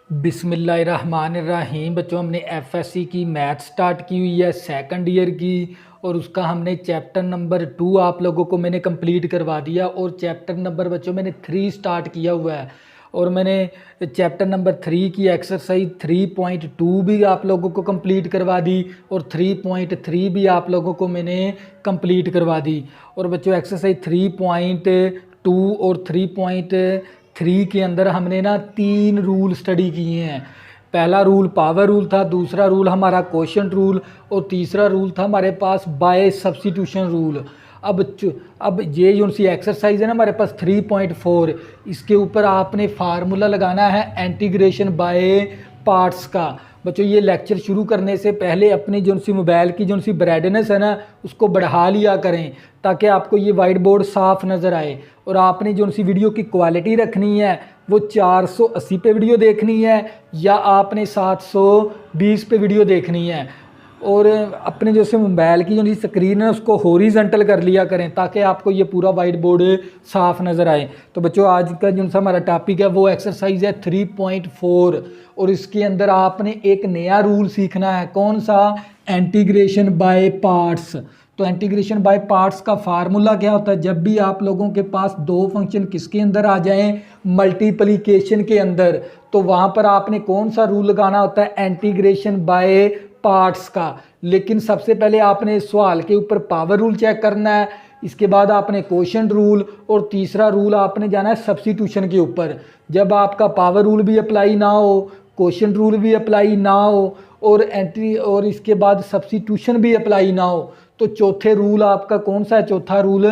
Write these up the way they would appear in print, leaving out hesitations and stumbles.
बिस्मिल्लाहिर्रहमानिर्रहीम। बच्चों, हमने एफएससी की मैथ स्टार्ट की हुई है सेकंड ईयर की, और उसका हमने चैप्टर नंबर 2 आप लोगों को मैंने कंप्लीट करवा दिया। और चैप्टर नंबर बच्चों मैंने 3 स्टार्ट किया हुआ है, और मैंने चैप्टर नंबर 3 की एक्सरसाइज 3.2 भी आप लोगों को कंप्लीट करवा दी, और 3.3 भी आप लोगों को मैंने कंप्लीट करवा दी। और बच्चों, एक्सरसाइज 3.2 और 3.3 के अंदर हमने ना 3 रूल स्टडी किए हैं। पहला रूल पावर रूल था, दूसरा रूल हमारा क्वोशंट रूल, और तीसरा रूल था हमारे पास बाय सब्स्टिट्यूशन रूल। अब ये जो सी एक्सरसाइज है ना हमारे पास 3.4, इसके ऊपर आपने फार्मूला लगाना है इंटीग्रेशन बाय पार्ट्स का। बच्चों, ये लेक्चर शुरू करने से पहले अपनी जो सी मोबाइल की जो सी ब्राइटनेस है ना उसको बढ़ा लिया करें, ताकि आपको ये वाइट बोर्ड साफ नज़र आए। और आपने जो सी वीडियो की क्वालिटी रखनी है वो 480 पे वीडियो देखनी है या आपने 720 पे वीडियो देखनी है। और अपने जो से मोबाइल की जो स्क्रीन है उसको हॉरिजॉन्टल कर लिया करें, ताकि आपको ये पूरा वाइट बोर्ड साफ नज़र आए। तो बच्चों, आज का जो सा हमारा टॉपिक है वो एक्सरसाइज है 3.4, और इसके अंदर आपने एक नया रूल सीखना है। कौन सा? Integration by parts. तो इंटीग्रेशन बाय पार्ट्स का फार्मूला क्या होता है? जब भी आप लोगों के पास दो फंक्शन किसके अंदर आ जाएं, मल्टीप्लिकेशन के अंदर, तो वहाँ पर आपने कौन सा रूल लगाना होता है? इंटीग्रेशन बाय पार्ट्स का। लेकिन सबसे पहले आपने सवाल के ऊपर पावर रूल चेक करना है, इसके बाद आपने क्वोशंट रूल, और तीसरा रूल आपने जाना है सब्स्टिट्यूशन के ऊपर। जब आपका पावर रूल भी अप्लाई ना हो, क्वोशंट रूल भी अप्लाई ना हो, और इसके बाद सब्स्टिट्यूशन भी अप्लाई ना हो, तो चौथे रूल आपका कौन सा है? चौथा रूल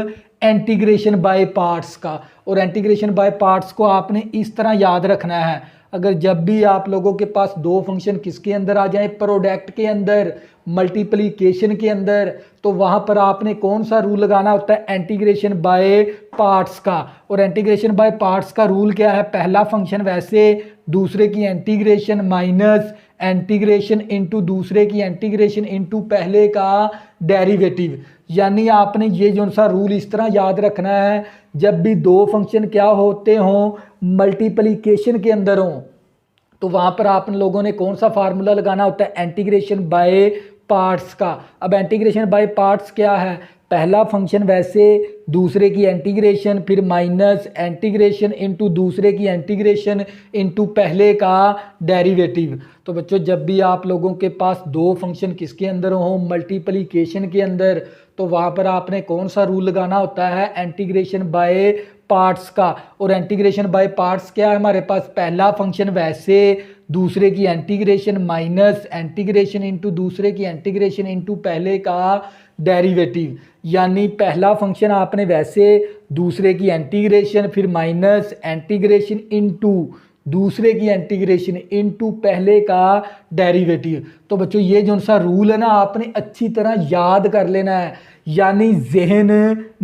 इंटीग्रेशन बाय पार्ट्स का। और इंटीग्रेशन बाय पार्ट्स को आपने इस तरह याद रखना है। अगर जब भी आप लोगों के पास दो फंक्शन किसके अंदर आ जाए? प्रोडक्ट के अंदर, मल्टीप्लिकेशन के अंदर, तो वहां पर आपने कौन सा रूल लगाना होता है? इंटीग्रेशन बाय पार्ट्स का। और इंटीग्रेशन बाय पार्ट्स का रूल क्या है? पहला फंक्शन वैसे, दूसरे की इंटीग्रेशन माइनस इंटीग्रेशन इनटू दूसरे की इंटीग्रेशन इनटू पहले का डेरिवेटिव। यानी आपने ये जो सा रूल इस तरह याद रखना है, जब भी दो फंक्शन क्या होते हों? मल्टीप्लिकेशन के अंदर हों, तो वहां पर आप लोगों ने कौन सा फार्मूला लगाना होता है? इंटीग्रेशन बाय पार्ट्स का। अब इंटीग्रेशन बाय पार्ट्स क्या है? पहला फंक्शन वैसे, दूसरे की इंटीग्रेशन, फिर माइनस इंटीग्रेशन इनटू दूसरे की इंटीग्रेशन इनटू पहले का डेरिवेटिव। तो बच्चों, जब भी आप लोगों के पास दो फंक्शन किसके अंदर हो? मल्टीप्लिकेशन के अंदर, तो वहाँ पर आपने कौन सा रूल लगाना होता है? इंटीग्रेशन बाय पार्ट्स का। और इंटीग्रेशन बाय पार्ट्स क्या है हमारे पास? पहला फंक्शन वैसे, दूसरे की इंटीग्रेशन माइनस इंटीग्रेशन इनटू दूसरे की इंटीग्रेशन इनटू पहले का डेरिवेटिव। यानी पहला फंक्शन आपने वैसे, दूसरे की इंटीग्रेशन, फिर माइनस इंटीग्रेशन इनटू दूसरे की इंटीग्रेशन इनटू पहले का डेरिवेटिव। तो बच्चों, ये जो सा रूल है ना आपने अच्छी तरह याद कर लेना है, यानी जहन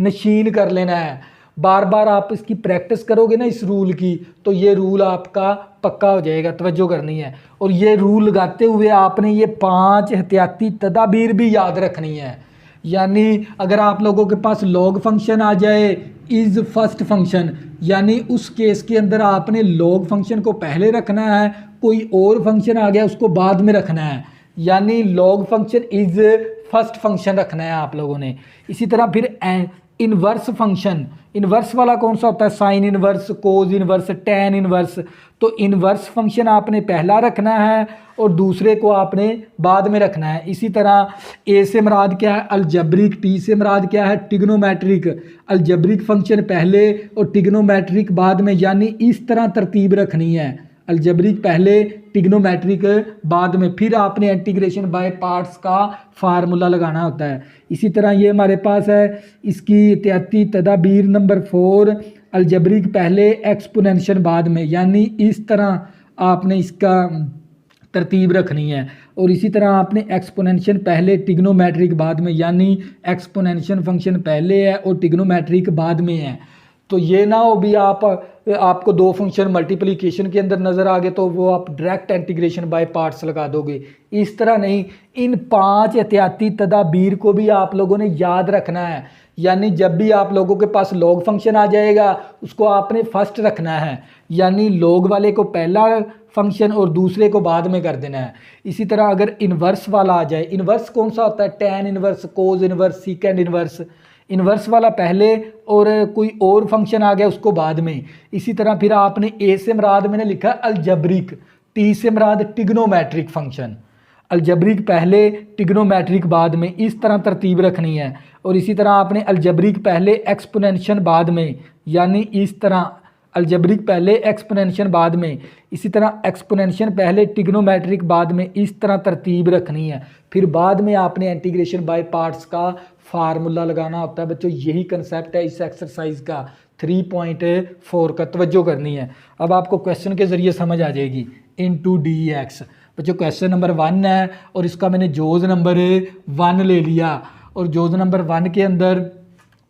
नशीन कर लेना है। बार बार आप इसकी प्रैक्टिस करोगे ना इस रूल की, तो ये रूल आपका पक्का हो जाएगा। तवज्जो करनी है। और ये रूल लगाते हुए आपने ये 5 एहतियाती तदाबीर भी याद रखनी है। यानी अगर आप लोगों के पास लॉग फंक्शन आ जाए, इज़ फर्स्ट फंक्शन, यानी उस केस के अंदर आपने लॉग फंक्शन को पहले रखना है, कोई और फंक्शन आ गया उसको बाद में रखना है। यानी log function is first function रखना है आप लोगों ने। इसी तरह फिर इनवर्स फंक्शन, इनवर्स वाला कौन सा होता है? साइन इनवर्स, कोज इनवर्स, टैन इनवर्स। तो इनवर्स फंक्शन आपने पहला रखना है और दूसरे को आपने बाद में रखना है। इसी तरह ए से मुराद क्या है? अलजब्रिक। टी से मुराद क्या है? टिग्नोमेट्रिक। अलजब्रिक फंक्शन पहले और टिग्नोमेट्रिक बाद में, यानी इस तरह तरतीब रखनी है। अलजब्रिक पहले, टिग्नोमेट्रिक बाद में, फिर आपने इंटीग्रेशन बाय पार्ट्स का फार्मूला लगाना होता है। इसी तरह ये हमारे पास है इसकी एहतियाती तदाबीर नंबर 4, अलजब्रिक पहले, एक्सपोनेंशियल बाद में, यानी इस तरह आपने इसका तरतीब रखनी है। और इसी तरह आपने एक्सपोनेंशियल पहले, टिग्नोमेट्रिक बाद में, यानी एक्सपोनेंशियल फंक्शन पहले है और टिग्नोमेट्रिक बाद में है। तो ये ना हो भी आपको दो फंक्शन मल्टीप्लिकेशन के अंदर नज़र आ गए तो वो आप डायरेक्ट इंटीग्रेशन बाय पार्ट्स लगा दोगे। इस तरह नहीं, इन 5 एहतियाती तदाबीर को भी आप लोगों ने याद रखना है। यानी जब भी आप लोगों के पास लॉग फंक्शन आ जाएगा उसको आपने फर्स्ट रखना है, यानी लॉग वाले को पहला फंक्शन और दूसरे को बाद में कर देना है। इसी तरह अगर इन्वर्स वाला आ जाए, इन्वर्स कौन सा होता है, टैन इन्वर्स, कोज इन्वर्स, सीकेंड इन्वर्स, इन्वर्स वाला पहले और कोई और फंक्शन आ गया उसको बाद में। इसी तरह फिर आपने ए से मुराद मैंने लिखा अलजब्रिक, टी से मुराद टिग्नोमेट्रिक फंक्शन, अलजब्रिक पहले टिग्नोमेट्रिक बाद में, इस तरह तरतीब रखनी है। और इसी तरह आपने अलजब्रिक पहले एक्सपोनेंशियल बाद में, यानी इस तरह अलजब्रिक पहले एक्सपोनेंशियल बाद में, इसी तरह एक्सपोनेंशियल पहले टिग्नोमेट्रिक बाद में, इस तरह तरतीब रखनी है। फिर बाद में आपने इंटीग्रेशन बाय पार्ट्स का फार्मूला लगाना होता है बच्चों। यही कंसेप्ट है इस एक्सरसाइज का 3.4 का, तवज्जो करनी है। अब आपको क्वेश्चन के ज़रिए समझ आ जाएगी। इनटू डी एक्स बच्चों क्वेश्चन नंबर 1 है और इसका मैंने जोज नंबर 1 ले लिया, और जोज नंबर 1 के अंदर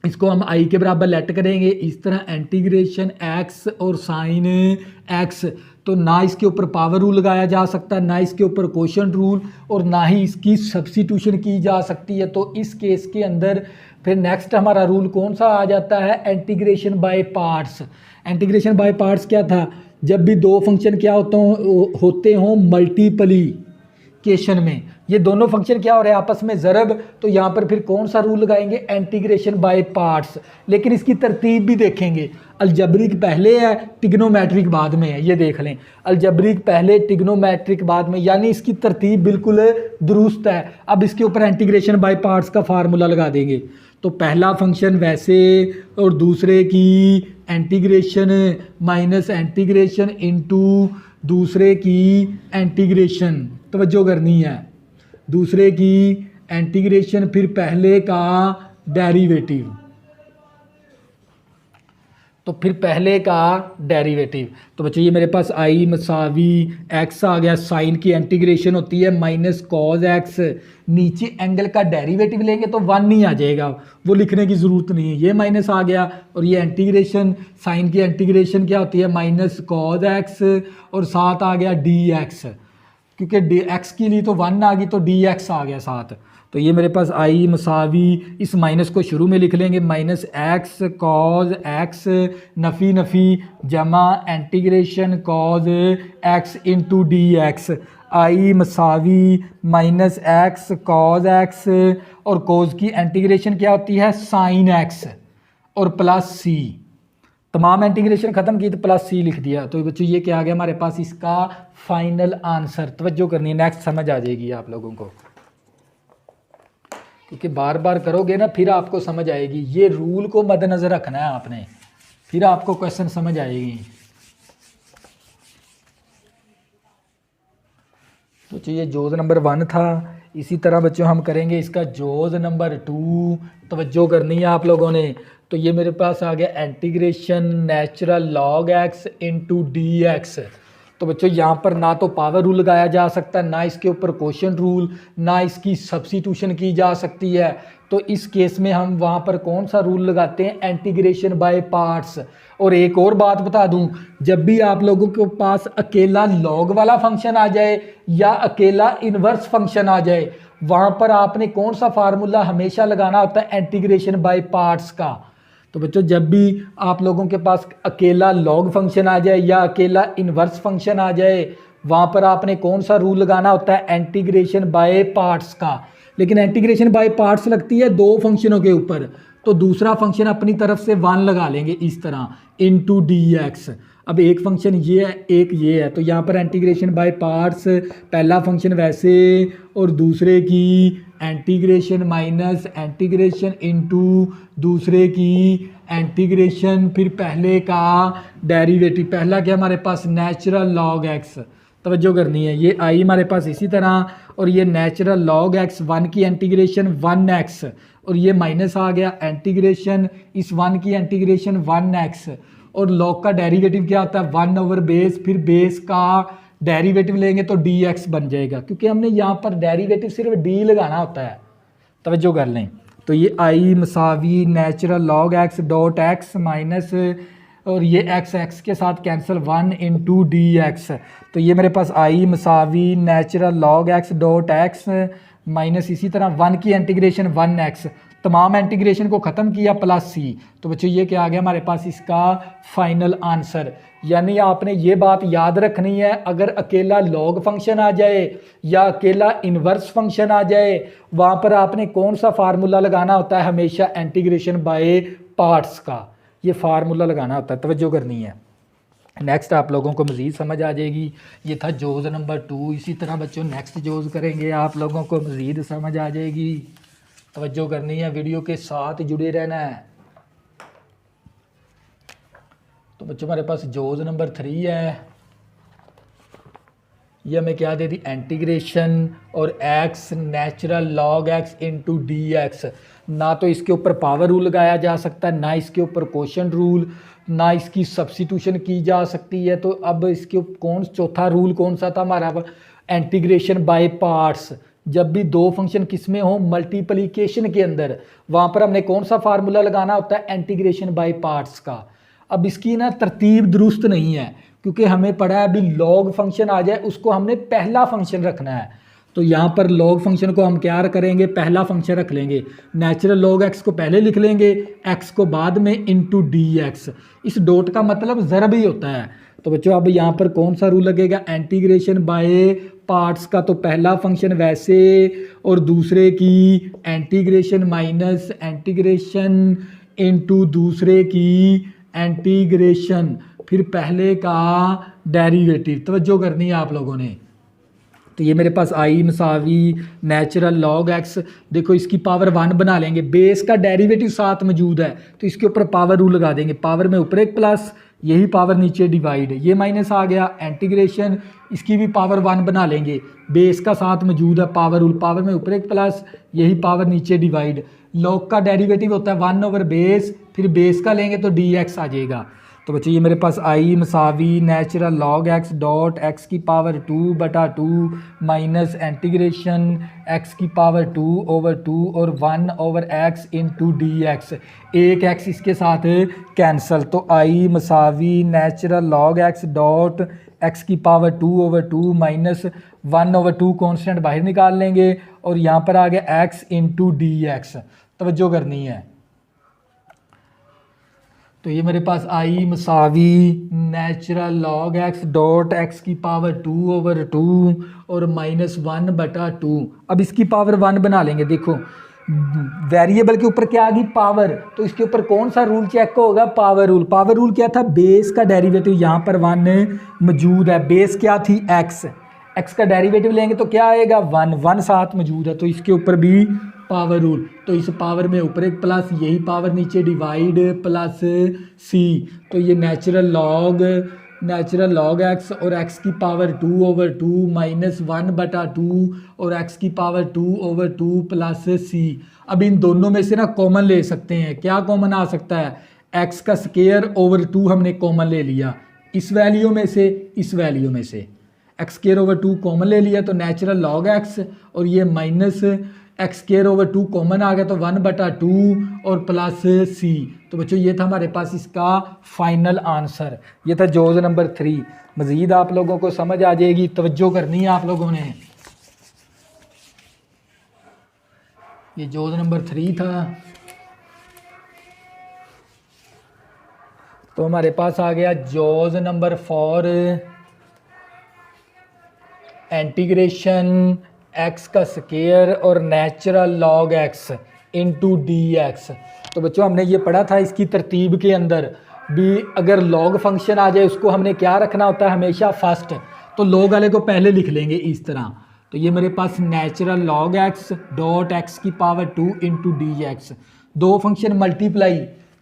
इसको हम आई के बराबर लेट करेंगे। इस तरह इंटीग्रेशन एक्स और साइन एक्स, तो ना इसके ऊपर पावर रूल लगाया जा सकता, ना इसके ऊपर क्वोशंट रूल, और ना ही इसकी सब्स्टिट्यूशन की जा सकती है। तो इस केस के अंदर फिर नेक्स्ट हमारा रूल कौन सा आ जाता है, integration by parts. Integration by parts क्या था, जब भी दो फंक्शन क्या होते हों मल्टीप्लिकेशन में, ये दोनों फंक्शन क्या हो रहे हैं आपस में ज़रब, तो यहाँ पर फिर कौन सा रूल लगाएंगे, इंटीग्रेशन बाय पार्ट्स। लेकिन इसकी तरतीब भी देखेंगे, अलजब्रिक पहले है टिग्नोमेट्रिक बाद में है, ये देख लें, अलजब्रिक पहले टिग्नोमेट्रिक बाद में, यानी इसकी तरतीब बिल्कुल दुरुस्त है। अब इसके ऊपर इंटीग्रेशन बाय पार्ट्स का फार्मूला लगा देंगे, तो पहला फंक्शन वैसे और दूसरे की इंटीग्रेशन माइनस इंटीग्रेशन इनटू दूसरे की इंटीग्रेशन, तवज्जो करनी है, दूसरे की इंटीग्रेशन फिर पहले का डेरिवेटिव, तो फिर पहले का डेरिवेटिव। तो बच्चों ये मेरे पास आई मसावी एक्स आ गया, साइन की इंटीग्रेशन होती है माइनस कॉज एक्स, नीचे एंगल का डेरिवेटिव लेंगे तो 1 नहीं आ जाएगा, वो लिखने की ज़रूरत नहीं है, ये माइनस आ गया। और ये इंटीग्रेशन साइन की इंटीग्रेशन क्या होती है, माइनस कॉज एक्स, और साथ आ गया डी एक्स, क्योंकि डी एक्स के लिए तो 1 आ गई तो डी एक्स आ गया साथ। तो ये मेरे पास आई मसावी, इस माइनस को शुरू में लिख लेंगे, माइनस एक्स कॉज एक्स नफ़ी नफ़ी जमा integration cos x into d x, I मसावी माइनस एक्स कॉज एक्स, और कॉज की इंटीग्रेशन क्या होती है, साइन एक्स, और प्लस सी, तमाम इंटीग्रेशन ख़त्म की तो प्लस सी लिख दिया। तो बच्चों ये क्या आ गया हमारे पास, इसका फाइनल आंसर। तवज्जो करनी है, नेक्स्ट समझ आ जाएगी आप लोगों को, क्योंकि बार बार करोगे ना फिर आपको समझ आएगी। ये रूल को मद्देनज़र रखना है आपने, फिर आपको क्वेश्चन समझ आएगी। तो ये जोज नंबर 1 था। इसी तरह बच्चों हम करेंगे इसका जोज नंबर 2, तवज्जो करनी है आप लोगों ने। तो ये मेरे पास आ गया integration natural log x into d x. तो बच्चों यहाँ पर ना तो पावर रूल लगाया जा सकता, ना इसके ऊपर क्वोशंट रूल, ना इसकी सब्स्टिट्यूशन की जा सकती है। तो इस केस में हम वहाँ पर कौन सा रूल लगाते हैं, इंटीग्रेशन बाय पार्ट्स। और एक और बात बता दूं, जब भी आप लोगों के पास अकेला लॉग वाला फंक्शन आ जाए या अकेला इन्वर्स फंक्शन आ जाए, वहाँ पर आपने कौन सा फार्मूला हमेशा लगाना होता है, इंटीग्रेशन बाय पार्ट्स का। तो बच्चों जब भी आप लोगों के पास अकेला लॉग फंक्शन आ जाए या अकेला इन्वर्स फंक्शन आ जाए, वहाँ पर आपने कौन सा रूल लगाना होता है, इंटीग्रेशन बाय पार्ट्स का। लेकिन इंटीग्रेशन बाय पार्ट्स लगती है दो फंक्शनों के ऊपर, तो दूसरा फंक्शन अपनी तरफ से 1 लगा लेंगे इस तरह, इनटू डी एक्स। अब एक फंक्शन ये है, एक ये है, तो यहाँ पर इंटीग्रेशन बाय पार्ट्स, पहला फंक्शन वैसे और दूसरे की इंटीग्रेशन माइनस इंटीग्रेशन इनटू दूसरे की इंटीग्रेशन फिर पहले का डेरिवेटिव। पहला क्या हमारे पास, नेचुरल लॉग एक्स, तवज्जो करनी है, ये आई हमारे पास इसी तरह, और ये नेचुरल लॉग एक्स 1 की इंटीग्रेशन 1x, और ये माइनस आ गया इंटीग्रेशन इस 1 की इंटीग्रेशन 1x, और लॉग का डेरिवेटिव क्या होता है, 1 ओवर बेस, फिर बेस का डेरिवेटिव लेंगे तो dx बन जाएगा, क्योंकि हमने यहाँ पर डेरिवेटिव सिर्फ d लगाना होता है, तवज्जो कर लें। तो ये आई मसावी natural log x dot x minus, और ये x के साथ कैंसिल 1 इंटू डी एक्स। तो ये मेरे पास आई मसावी natural log x dot x minus इसी तरह 1 की इंटीग्रेशन 1x, तमाम इंटीग्रेशन को ख़त्म किया प्लस सी। तो बच्चों ये क्या आ गया हमारे पास इसका फाइनल आंसर। यानी आपने ये बात याद रखनी है, अगर अकेला लॉग फंक्शन आ जाए या अकेला इन्वर्स फंक्शन आ जाए, वहाँ पर आपने कौन सा फार्मूला लगाना होता है, हमेशा इंटीग्रेशन बाय पार्ट्स का ये फार्मूला लगाना होता है, तवज्जो करनी है। नेक्स्ट आप लोगों को मज़ीद समझ आ जाएगी। ये था जोज़ नंबर 2। इसी तरह बच्चों नेक्स्ट जोज़ करेंगे, आप लोगों को मज़ीद समझ आ जाएगी। तवज्जो करनी है, वीडियो के साथ जुड़े रहना है। तो बच्चों हमारे पास जोज़ नंबर 3 है। ये हमें क्या दे दी, इंटीग्रेशन और x natural log x into d x. ना तो इसके ऊपर पावर रूल लगाया जा सकता है, ना इसके ऊपर क्वोशंट रूल, ना इसकी सब्स्टिट्यूशन की जा सकती है। तो अब इसके कौन चौथा रूल कौन सा था हमारा, इंटीग्रेशन बाय पार्ट्स। जब भी दो फंक्शन किस में हो, मल्टीप्लिकेशन के अंदर, वहाँ पर हमने कौन सा फार्मूला लगाना होता है, इंटीग्रेशन बाय पार्ट्स का। अब इसकी ना तरतीब दुरुस्त नहीं है, क्योंकि हमें पड़ा है अभी लॉग फंक्शन आ जाए उसको हमने पहला फंक्शन रखना है। तो यहाँ पर लॉग फंक्शन को हम क्या करेंगे, पहला फंक्शन रख लेंगे। नेचुरल लॉग x को पहले लिख लेंगे, x को बाद में इंटू डी एक्स। इस डॉट का मतलब ज़रब ही होता है। तो बच्चों अब यहाँ पर कौन सा रूल लगेगा, इंटीग्रेशन बाय पार्ट्स का। तो पहला फंक्शन वैसे और दूसरे की इंटीग्रेशन माइनस इंटीग्रेशन इंटू दूसरे की इंटीग्रेशन, फिर पहले का डेरिवेटिव। तवज्जो करनी है आप लोगों ने। तो ये मेरे पास आई मसावी नेचुरल लॉग x, देखो इसकी पावर 1 बना लेंगे, बेस का डेरिवेटिव साथ मौजूद है तो इसके ऊपर पावर रूल लगा देंगे। पावर में ऊपर एक प्लस, यही पावर नीचे डिवाइड, ये माइनस आ गया। इंटीग्रेशन इसकी भी पावर 1 बना लेंगे, बेस का साथ मौजूद है पावर रूल, पावर में ऊपर एक प्लस, यही पावर नीचे डिवाइड। लॉग का डेरिवेटिव होता है 1 ओवर बेस, फिर बेस का लेंगे तो डी एक्स आ जाएगा। तो बच्चों ये मेरे पास आई मसावी natural log x dot x की पावर 2/2 माइनस इंटीग्रेशन x की पावर 2 ओवर 2 और 1 over x into d x. एक x इसके साथ कैंसल, तो आई मसावी natural log x dot x की power 2 over 2 minus 1 over 2 constant बाहर निकाल लेंगे और यहाँ पर आ गया x इंटू डी एक्स। तवज्जो करनी है। तो ये मेरे पास आई मसावी natural log x dot x की पावर 2 ओवर 2 और माइनस 1/2। अब इसकी पावर 1 बना लेंगे। देखो वेरिएबल के ऊपर क्या आ गई, पावर, तो इसके ऊपर कौन सा रूल चेक होगा, पावर रूल। पावर रूल क्या था, बेस का डेरिवेटिव, यहाँ पर 1 मौजूद है, बेस क्या थी x का डेरिवेटिव लेंगे तो क्या आएगा 1 साथ मौजूद है, तो इसके ऊपर भी पावर रूल। तो इस पावर में ऊपर एक प्लस, यही पावर नीचे डिवाइड प्लस सी। तो ये नेचुरल लॉग x और x की पावर 2 ओवर 2 माइनस 1/2 और x की पावर 2 ओवर 2 प्लस सी। अब इन दोनों में से ना कॉमन ले सकते हैं। क्या कॉमन आ सकता है, x का स्क्वायर ओवर 2 हमने कॉमन ले लिया, इस वैल्यू में से इस वैल्यू में से x स्क्वायर ओवर 2 कॉमन ले लिया, तो नेचुरल लॉग x और ये minus x square over 2 common आ गया, तो 1/2 और प्लस सी। तो बच्चों ये था हमारे पास इसका फाइनल आंसर। ये था जोज़ नंबर 3। मज़ीद आप लोगों को समझ आ जाएगी, तवज्जो करनी है आप लोगों ने। ये जोज़ नंबर 3 था। तो हमारे पास आ गया जोज़ नंबर 4, इंटीग्रेशन x का स्क्वायर और natural log x into d x. तो बच्चों हमने ये पढ़ा था, इसकी तरतीब के अंदर भी अगर लॉग फंक्शन आ जाए उसको हमने क्या रखना होता है, हमेशा फर्स्ट। तो लॉग वाले को पहले लिख लेंगे इस तरह। तो ये मेरे पास natural log x dot x की पावर 2 इंटू डी एक्स। दो फंक्शन मल्टीप्लाई,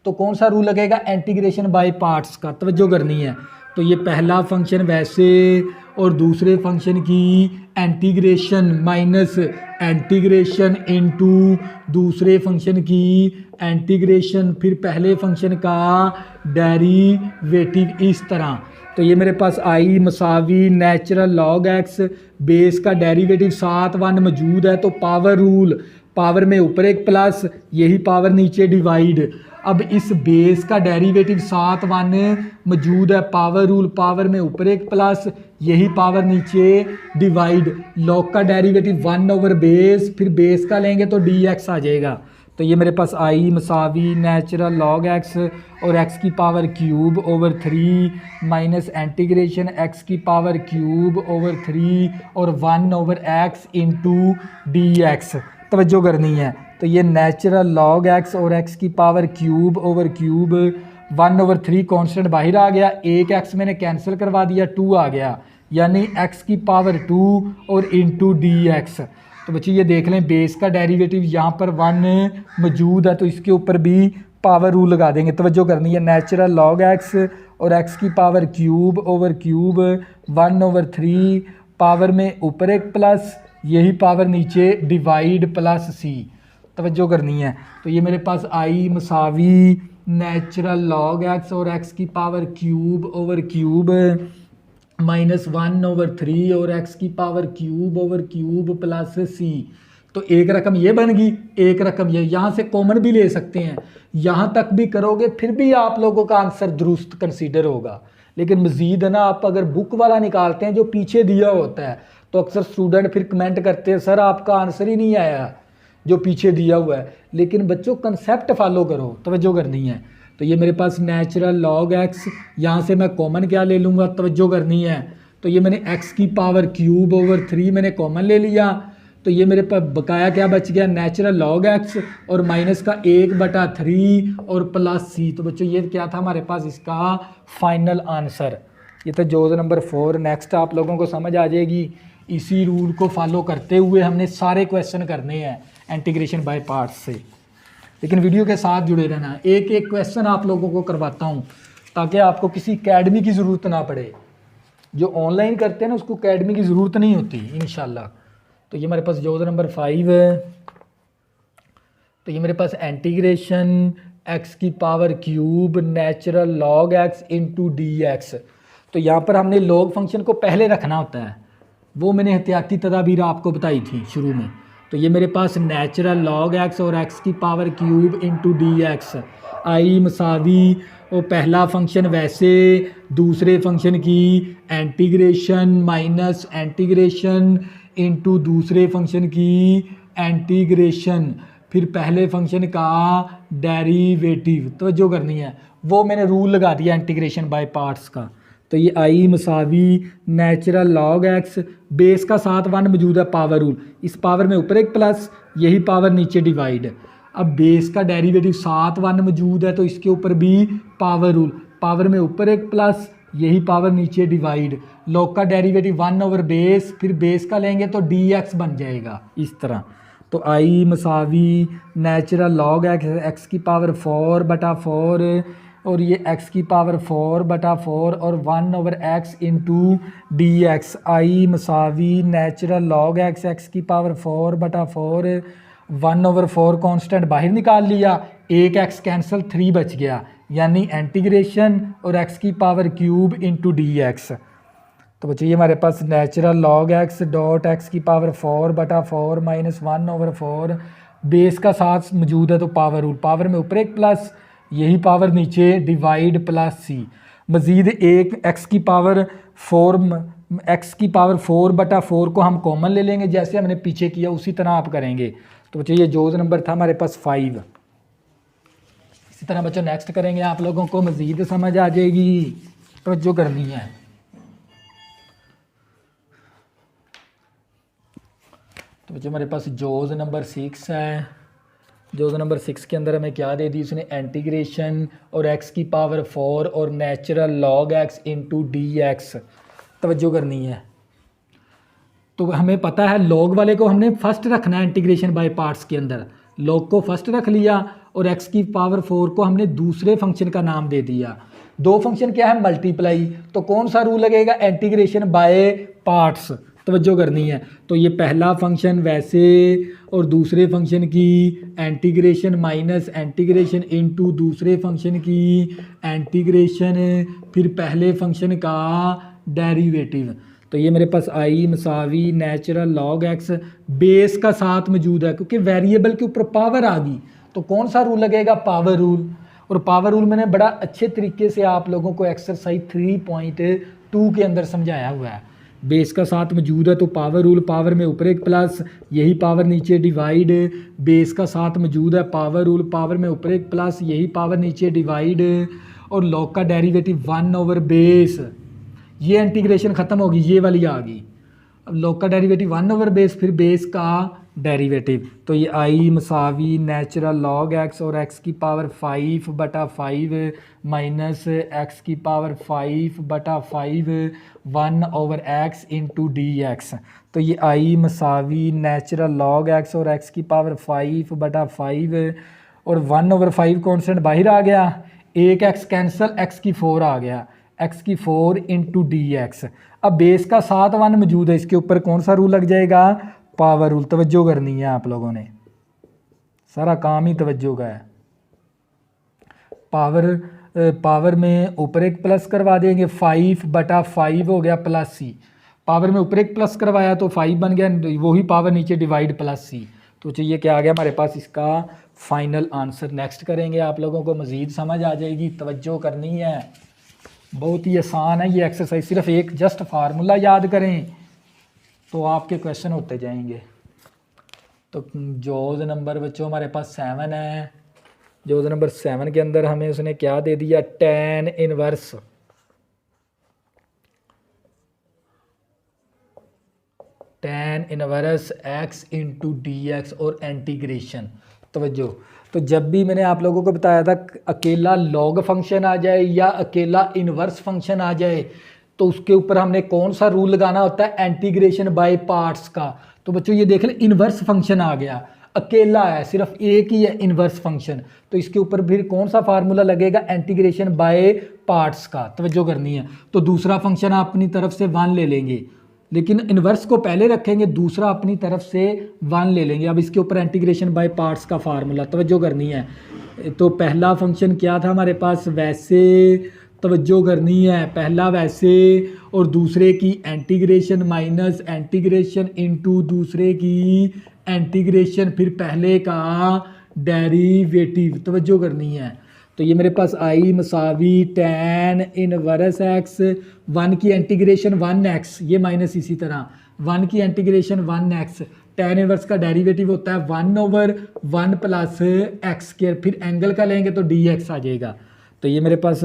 तो कौन सा रूल लगेगा, इंटीग्रेशन बाय पार्ट्स का। तवज्जो करनी है। तो ये पहला फंक्शन वैसे और दूसरे फंक्शन की इंटीग्रेशन माइनस इंटीग्रेशन इंटू दूसरे फंक्शन की इंटीग्रेशन, फिर पहले फंक्शन का डेरिवेटिव, इस तरह। तो ये मेरे पास आई मसावी नेचुरल लॉग x, बेस का डेरिवेटिव साथ 1 मौजूद है, तो पावर रूल, पावर में ऊपर एक प्लस, यही पावर नीचे डिवाइड। अब इस बेस का डेरिवेटिव साथ 1 मौजूद है, पावर रूल, पावर में ऊपर एक प्लस, यही पावर नीचे डिवाइड। लॉग का डेरिवेटिव 1 ओवर बेस, फिर बेस का लेंगे तो डी एक्स आ जाएगा। तो ये मेरे पास आई मसावी नेचुरल लॉग एक्स और एक्स की power cube over 3 minus integration x की पावर क्यूब ओवर 3 और 1 over x into d x तवज्जो करनी है। तो ये नेचुरल लॉग एक्स और एक्स की power cube over cube 1 over 3 constant बाहर आ गया, एक एक्स मैंने कैंसिल करवा दिया, 2 आ गया, यानी एक्स की पावर 2 और इंटू डी एक्स। तो बच्चे ये देख लें बेस का डेरिवेटिव यहाँ पर 1 मौजूद है तो इसके ऊपर भी पावर रूल लगा देंगे। तवज्जो करनी है, नेचुरल लॉग एक्स और एक्स की power cube over cube 1 over 3 power में ऊपर एक प्लस, यही पावर नीचे डिवाइड प्लस सी। तवज्जो करनी है। तो ये मेरे पास आई मसावी नेचुरल लॉग एक्स और एक्स की power cube over cube minus 1 over 3 और एक्स की power cube over cube plus c. तो एक रकम ये बन गई, एक रकम ये, यहाँ से कॉमन भी ले सकते हैं, यहाँ तक भी करोगे फिर भी आप लोगों का आंसर दुरुस्त कंसीडर होगा। लेकिन मज़ीद है ना, आप अगर बुक वाला निकालते हैं जो पीछे दिया होता है तो अक्सर स्टूडेंट फिर कमेंट करते हैं सर आपका आंसर ही नहीं आया जो पीछे दिया हुआ है। लेकिन बच्चों कंसेप्ट फॉलो करो, तवज्जो करनी है। तो ये मेरे पास नेचुरल लॉग एक्स, यहाँ से मैं कॉमन क्या ले लूँगा, तवज्जो करनी है। तो ये मैंने एक्स की पावर क्यूब ओवर 3 मैंने कॉमन ले लिया, तो ये मेरे पास बकाया क्या बच गया, नेचुरल लॉग एक्स और माइनस का 1/3 और प्लस सी। तो बच्चों ये क्या था हमारे पास इसका फाइनल आंसर। ये तो जोज नंबर 4। नेक्स्ट आप लोगों को समझ आ जाएगी। इसी रूल को फॉलो करते हुए हमने सारे क्वेश्चन करने हैं इंटीग्रेशन बाय पार्ट्स से। लेकिन वीडियो के साथ जुड़े रहना, एक एक क्वेश्चन आप लोगों को करवाता हूँ ताकि आपको किसी अकेडमी की ज़रूरत ना पड़े। जो ऑनलाइन करते हैं ना उसको अकेडमी की ज़रूरत नहीं होती इंशाल्लाह। तो ये हमारे पास जोज नंबर 5 है। तो ये मेरे पास इंटीग्रेशन एक्स की power cube natural log x into d x. तो यहाँ पर हमने लॉग फंक्शन को पहले रखना होता है, वो मैंने एहतियाती तदाबीर आपको बताई थी शुरू में। तो ये मेरे पास नेचुरल लॉग एक्स और एक्स की power cube into d x I मसावी और पहला फंक्शन वैसे, दूसरे फंक्शन की इंटीग्रेशन माइनस इंटीग्रेशन इंटू दूसरे फंक्शन की इंटीग्रेशन, फिर पहले फंक्शन का डेरिवेटिव। तो जो करनी है वो मैंने रूल लगा दिया इंटीग्रेशन बाय पार्ट्स का। तो ये आई मसावी नेचुरल लॉग एक्स, बेस का साथ 1 मौजूद है, पावर रूल, इस पावर में ऊपर एक प्लस, यही पावर नीचे डिवाइड। अब बेस का डेरिवेटिव साथ 1 मौजूद है तो इसके ऊपर भी पावर रूल, पावर में ऊपर एक प्लस, यही पावर नीचे डिवाइड। लॉग का डेरिवेटिव 1 ओवर बेस, फिर बेस का लेंगे तो डी एक्स बन जाएगा इस तरह। तो आई मसावी नेचुरल लॉग एक्स, एक्स की पावर 4/4 और ये x की पावर 4/4 और 1 over x into d x. I मसावी नेचुरल लॉग एक्स, एक्स की पावर 4/4 1 ओवर 4 कॉन्स्टेंट बाहर निकाल लिया, एक x कैंसिल 3 बच गया, यानी इंटीग्रेशन और x की power cube into d x. तो बच्चों ये हमारे पास natural log x dot x की पावर 4/4 माइनस 1 ओवर 4, बेस का साथ मौजूद है तो पावर रूल, पावर में ऊपर एक प्लस, यही पावर नीचे डिवाइड प्लस सी। मज़ीद एक x की पावर 4/4 को हम कॉमन ले लेंगे, जैसे हमने पीछे किया उसी तरह आप करेंगे। तो बच्चों ये जोज नंबर था हमारे पास 5। इसी तरह बच्चों नेक्स्ट करेंगे, आप लोगों को मज़ीद समझ आ जाएगी, तो जो करनी है। तो बच्चों हमारे पास जोज नंबर 6 है। जोज नंबर 6 के अंदर हमें क्या दे दी उसने, इंटीग्रेशन और x की पावर 4 और natural log x into d x. तवज्जो करनी है। तो हमें पता है लॉग वाले को हमने फर्स्ट रखना है इंटीग्रेशन बाय पार्ट्स के अंदर, लॉग को फर्स्ट रख लिया और x की पावर 4 को हमने दूसरे फंक्शन का नाम दे दिया। दो फंक्शन क्या है, मल्टीप्लाई, तो कौन सा रूल लगेगा, इंटीग्रेशन बाय पार्ट्स। तवज्जो करनी है। तो ये पहला फंक्शन वैसे और दूसरे फंक्शन की इंटीग्रेशन माइनस इंटीग्रेशन इनटू दूसरे फंक्शन की इंटीग्रेशन, फिर पहले फंक्शन का डेरिवेटिव। तो ये मेरे पास आई मसावी नेचुरल लॉग एक्स, बेस का साथ मौजूद है क्योंकि वेरिएबल के ऊपर पावर आ गई तो कौन सा रूल लगेगा, पावर रूल। और पावर रूल मैंने बड़ा अच्छे तरीके से आप लोगों को एक्सरसाइज 3.2 के अंदर समझाया हुआ है। बेस का साथ मौजूद है तो पावर रूल, पावर में ऊपर एक प्लस, यही पावर नीचे डिवाइड, बेस का साथ मौजूद है पावर रूल, पावर में ऊपर एक प्लस, यही पावर नीचे डिवाइड, और लॉग का डेरिवेटिव 1/बेस। ये इंटीग्रेशन ख़त्म होगी, ये वाली आ गई। अब लॉग का डेरिवेटिव 1/बेस, फिर बेस का डेरिवेटिव, तो ये आई मसावी नेचुरल लॉग एक्स और एक्स की पावर 5/5 माइनस एक्स की power 5/5 1/x into d x. तो ये आई मसावी नेचुरल लॉग एक्स और एक्स की पावर 5/5 और 1/5 कॉन्स्टेंट बाहर आ गया, एक एक्स कैंसिल, एक्स की 4 आ गया, एक्स की 4 इंटू डी एक्स। अब बेस का 7 1 मौजूद है, इसके ऊपर कौन सा रूल लग जाएगा, पावर रूल। तवज्जो करनी है आप लोगों ने, सारा काम ही तवज्जो का है। पावर में ऊपर एक प्लस करवा देंगे, 5/5 हो गया प्लस सी, पावर में ऊपर एक प्लस करवाया तो 5 बन गया, वही पावर नीचे डिवाइड प्लस सी। तो चाहिए क्या आ गया हमारे पास, इसका फाइनल आंसर। नेक्स्ट करेंगे, आप लोगों को मज़ीद समझ आ जाएगी, तवज्जो करनी है, बहुत ही आसान है ये एक्सरसाइज। सिर्फ एक जस्ट फार्मूला याद करें तो आपके क्वेश्चन होते जाएंगे। तो जोज़ नंबर बच्चों हमारे पास 7 है। जोज़ नंबर 7 के अंदर हमें उसने क्या दे दिया, tan inverse x into d x और इंटीग्रेशन। तवज्जो, तो जब भी मैंने आप लोगों को बताया था अकेला लॉग फंक्शन आ जाए या अकेला इनवर्स फंक्शन आ जाए तो उसके ऊपर हमने कौन सा रूल लगाना होता है, इंटीग्रेशन बाय पार्ट्स का। तो बच्चों ये देख लें, इनवर्स फंक्शन आ गया, अकेला है, सिर्फ एक ही है इनवर्स फंक्शन, तो इसके ऊपर फिर कौन सा फार्मूला लगेगा, इंटीग्रेशन बाय पार्ट्स का। तवज्जो करनी है। तो दूसरा फंक्शन आप अपनी तरफ से 1 ले लेंगे, लेकिन इन्वर्स को पहले रखेंगे, दूसरा अपनी तरफ से 1 ले लेंगे। अब इसके ऊपर इंटीग्रेशन बाय पार्ट्स का फार्मूला, तवज्जो करनी है। तो पहला फंक्शन क्या था हमारे पास, वैसे, तवज्जो करनी है, पहला वैसे, और दूसरे की इंटीग्रेशन माइनस इंटीग्रेशन इंटू दूसरे की इंटीग्रेशन, फिर पहले का डेरिवेटिव। तवज्जो करनी है। तो ये मेरे पास आई मसावी tan इनवर्स एक्स, 1 की इंटीग्रेशन 1x, ये माइनस इसी तरह 1 की इंटीग्रेशन 1x, tan इनवर्स का डेरिवेटिव होता है 1/1 प्लस एक्स स्क्वायर, फिर एंगल का लेंगे तो dx आ जाएगा। तो ये मेरे पास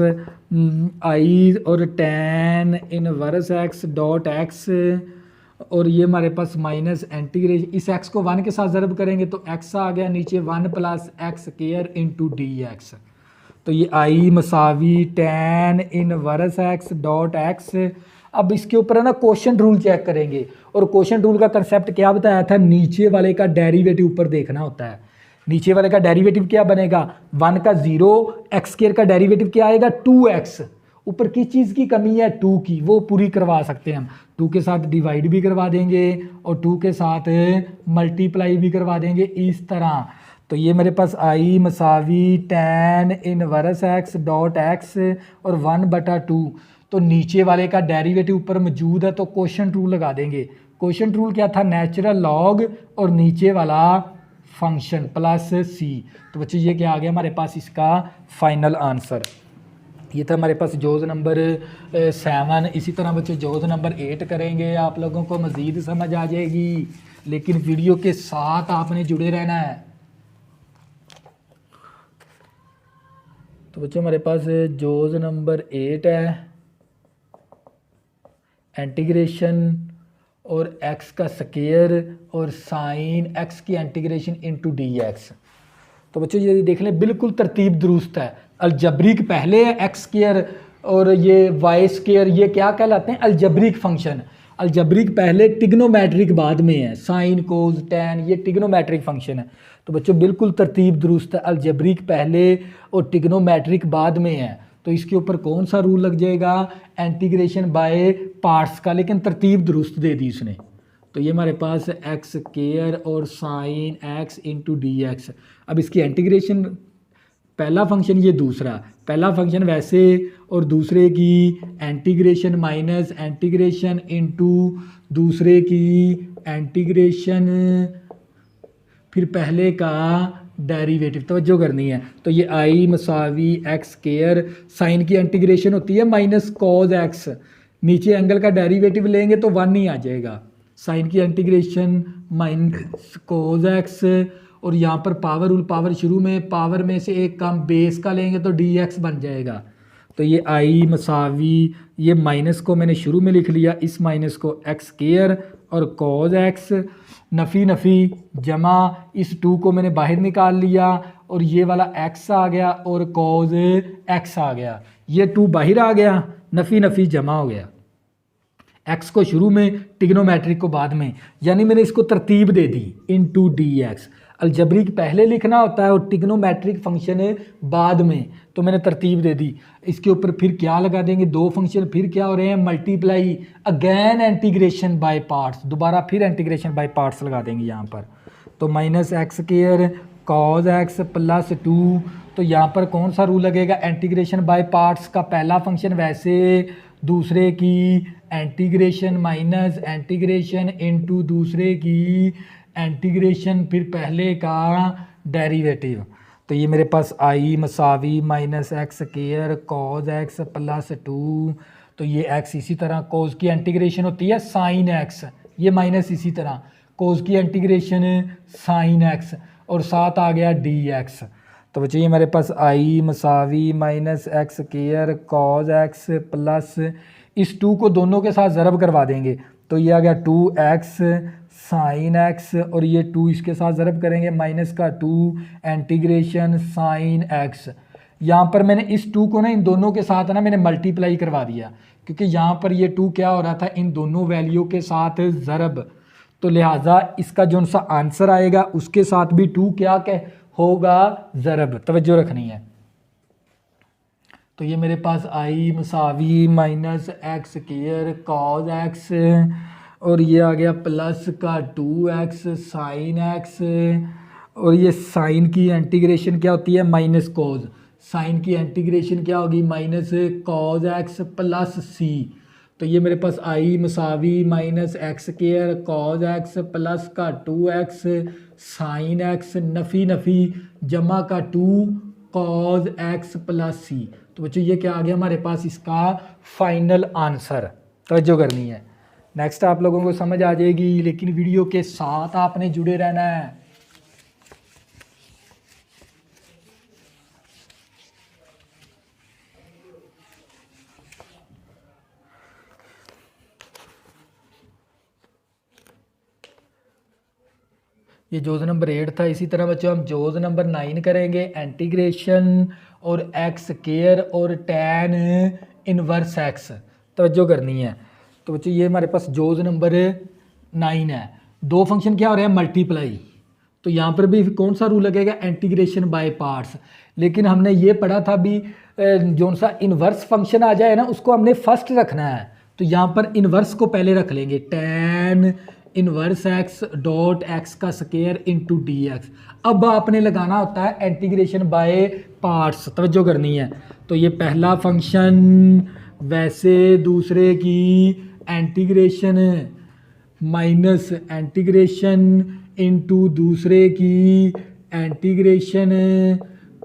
आई और tan inverse x dot x, और ये हमारे पास माइनस इंटीग्रेशन, इस x को 1 के साथ ज़रब करेंगे तो x आ गया नीचे 1 plus x square into d x. तो ये I मसावी tan inverse x dot x. अब इसके ऊपर है ना क्वोशंट रूल चेक करेंगे, और क्वोशंट रूल का कंसेप्ट क्या बताया था, नीचे वाले का डेरिवेटिव ऊपर देखना होता है। नीचे वाले का डेरिवेटिव क्या बनेगा, 1 का 0, एक्स स्क्वायर का डेरिवेटिव क्या आएगा 2x, ऊपर किस चीज़ की कमी है 2 की, वो पूरी करवा सकते हैं हम। 2 के साथ डिवाइड भी करवा देंगे और 2 के साथ मल्टीप्लाई भी करवा देंगे, इस तरह। तो ये मेरे पास आई मसावी tan inverse x dot x और 1/2। तो नीचे वाले का डेरिवेटिव ऊपर मौजूद है तो क्वोशंट रूल लगा देंगे। क्वोशंट रूल क्या था, नेचुरल लॉग और नीचे वाला फंक्शन प्लस सी। तो बच्चों ये क्या आ गया हमारे पास, इसका फाइनल आंसर। ये था हमारे पास जोज़ नंबर 7। इसी तरह बच्चों जोज़ नंबर 8 करेंगे, आप लोगों को मज़ीद समझ आ जाएगी, लेकिन वीडियो के साथ आपने जुड़े रहना है। तो बच्चों हमारे पास जोज़ नंबर 8 है, इंटीग्रेशन और x का स्क्वायर और साइन x की इंटीग्रेशन इनटू dx। तो बच्चों ये देख लें, बिल्कुल तरतीब दुरुस्त है। अलजब्रिक पहले है x स्क्वायर और ये y स्क्वायर, ये क्या कहलाते हैं, अलजब्रिक फंक्शन। अलजब्रिक पहले, टिग्नोमेट्रिक बाद में है, साइन कोस टैन, ये टिग्नोमेट्रिक फंक्शन है। तो बच्चों बिल्कुल तरतीब दुरुस्त है, अलजब्रिक पहले और टिग्नोमेट्रिक बाद में है। तो इसके ऊपर कौन सा रूल लग जाएगा, इंटीग्रेशन बाय पार्ट्स का, लेकिन तरतीब दुरुस्त दे दी उसने। तो ये हमारे पास एक्स स्क्वायर और sine x into d x. अब इसकी इंटीग्रेशन, पहला फंक्शन ये दूसरा, पहला फंक्शन वैसे और दूसरे की इंटीग्रेशन माइनस इंटीग्रेशन इंटू दूसरे की इंटीग्रेशन, फिर पहले का डेरिवेटिव। तवज्जो करनी है। तो ये आई मसावी एक्स स्क्वायर, साइन की इंटीग्रेशन होती है माइनस कॉज एक्स, नीचे एंगल का डेरिवेटिव लेंगे तो 1 ही आ जाएगा। साइन की इंटीग्रेशन माइनस कोस एक्स, और यहाँ पर पावर रूल, पावर शुरू में पावर में से एक कम बेस का लेंगे तो डी एक्स बन जाएगा। तो ये आई मसावी, ये माइनस को मैंने शुरू में लिख लिया, इस माइनस को एक्स स्क्वायर और कॉज एक्स, नफ़ी नफ़ी जमा इस 2 को मैंने बाहर निकाल लिया और ये वाला एक्स आ गया और कॉज एक्स आ गया, ये 2 बाहर आ गया, नफ़ी नफ़ी जमा हो गया। एक्स को शुरू में, टिग्नोमेट्रिक को बाद में, यानी मैंने इसको तरतीब दे दी इनटू डी एक्स। अलजबरिक पहले लिखना होता है और टिग्नोमेट्रिक फंक्शन बाद में, तो मैंने तरतीब दे दी। इसके ऊपर फिर क्या लगा देंगे, 2 फंक्शन फिर क्या हो रहे हैं, multiply, again integration by parts, दोबारा फिर इंटीग्रेशन बाय पार्ट्स लगा देंगे यहाँ पर। तो minus x square cos x plus 2, तो यहाँ पर कौन सा रूल लगेगा, इंटीग्रेशन बाय पार्ट्स का पहला फंक्शन वैसे, दूसरे की इंटीग्रेशन माइनस इंटीग्रेशन इनटू दूसरे की इंटीग्रेशन, फिर पहले का डेरिवेटिव। तो ये मेरे पास आई मसावी minus x square cos x plus 2, तो ये एक्स इसी तरह, कोज की इंटीग्रेशन होती है साइन एक्स, ये माइनस इसी तरह, कोज की इंटीग्रेशन साइन एक्स, और साथ आ गया डी एक्स। तो बच्चों ये मेरे पास आई मसावी minus x square cos x plus, इस 2 को दोनों के साथ ज़रब करवा देंगे तो ये आ गया 2x साइन एक्स, और ये 2 इसके साथ ज़रब करेंगे माइनस का 2 इंटीग्रेशन साइन एक्स। यहाँ पर मैंने इस 2 को ना इन दोनों के साथ ना मैंने मल्टीप्लाई करवा दिया, क्योंकि यहाँ पर ये 2 क्या हो रहा था, इन दोनों वैल्यू के साथ ज़रब, तो लिहाजा इसका जो सा आंसर आएगा उसके साथ भी 2 क्या होगा, ज़रब, तवज्जो रखनी है। तो ये मेरे पास आई मसावी minus x square cos x, और ये आ गया प्लस का 2x साइन एक्स, और ये साइन की इंटीग्रेशन क्या होती है, माइनस कॉज, साइन की इंटीग्रेशन क्या होगी, minus cos x plus c. तो ये मेरे पास आई मसावी minus x square cos x plus का 2x साइन एक्स, नफ़ी नफ़ी जमा का 2 कॉज एक्स प्लस सी। तो बच्चों ये क्या आ गया हमारे पास, इसका फाइनल आंसर, तवज्जो करनी है। नेक्स्ट आप लोगों को समझ आ जाएगी, लेकिन वीडियो के साथ आपने जुड़े रहना है। ये जोज नंबर 8 था। इसी तरह बच्चों हम जोज नंबर 9 करेंगे, इंटीग्रेशन और एक्स स्क्वायर और टैन इनवर्स एक्स, तवज्जो करनी है। तो बच्चों ये हमारे पास जोज नंबर 9 है। 2 फंक्शन क्या हो रहे हैं, मल्टीप्लाई, तो यहाँ पर भी कौन सा रूल लगेगा, इंटीग्रेशन बाय पार्ट्स। लेकिन हमने ये पढ़ा था भी जो सा इनवर्स फंक्शन आ जाए ना उसको हमने फर्स्ट रखना है, तो यहाँ पर इनवर्स को पहले रख लेंगे, tan inverse x dot x का स्क्वायर इंटू डी एक्स। अब आपने लगाना होता है इंटीग्रेशन बाय पार्ट्स, तवज्जो करनी है। तो ये पहला फंक्शन वैसे दूसरे की इंटीग्रेशन माइनस इंटीग्रेशन इनटू दूसरे की इंटीग्रेशन,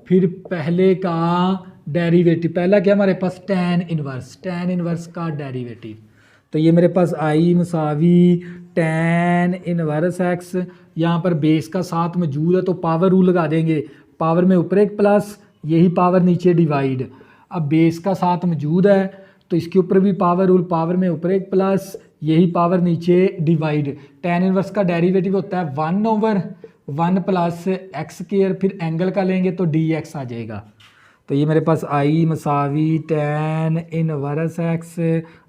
फिर पहले का डेरिवेटिव, पहला क्या हमारे पास टैन इनवर्स का डेरिवेटिव। तो ये मेरे पास आई मसावी टैन इनवर्स एक्स, यहाँ पर बेस का साथ मौजूद है तो पावर रूल लगा देंगे, पावर में ऊपर एक प्लस, यही पावर नीचे डिवाइड। अब बेस का साथ मौजूद है तो इसके ऊपर भी पावर रूल, पावर में ऊपर एक प्लस, यही पावर नीचे डिवाइड। टैन इनवर्स का डेरिवेटिव होता है 1/1 प्लस एक्स स्क्वायर, फिर एंगल का लेंगे तो डी एक्स आ जाएगा। तो ये मेरे पास आई मसावी tan inverse x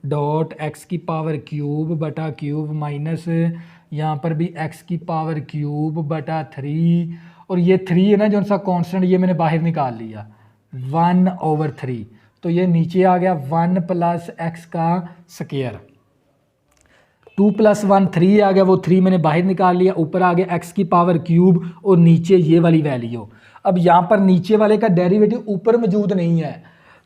dot x की पावर क्यूब बटा क्यूब माइनस यहाँ पर भी एक्स की पावर क्यूब बटा 3, और ये 3 है ना जो सा कांस्टेंट, ये मैंने बाहर निकाल लिया 1/3, तो ये नीचे आ गया 1 प्लस एक्स का स्क्वायर, 2 + 1 3 आ गया, वो 3 मैंने बाहर निकाल लिया, ऊपर आ गया एक्स की पावर क्यूब और नीचे ये वाली वैल्यू। अब यहाँ पर नीचे वाले का डेरिवेटिव ऊपर मौजूद नहीं है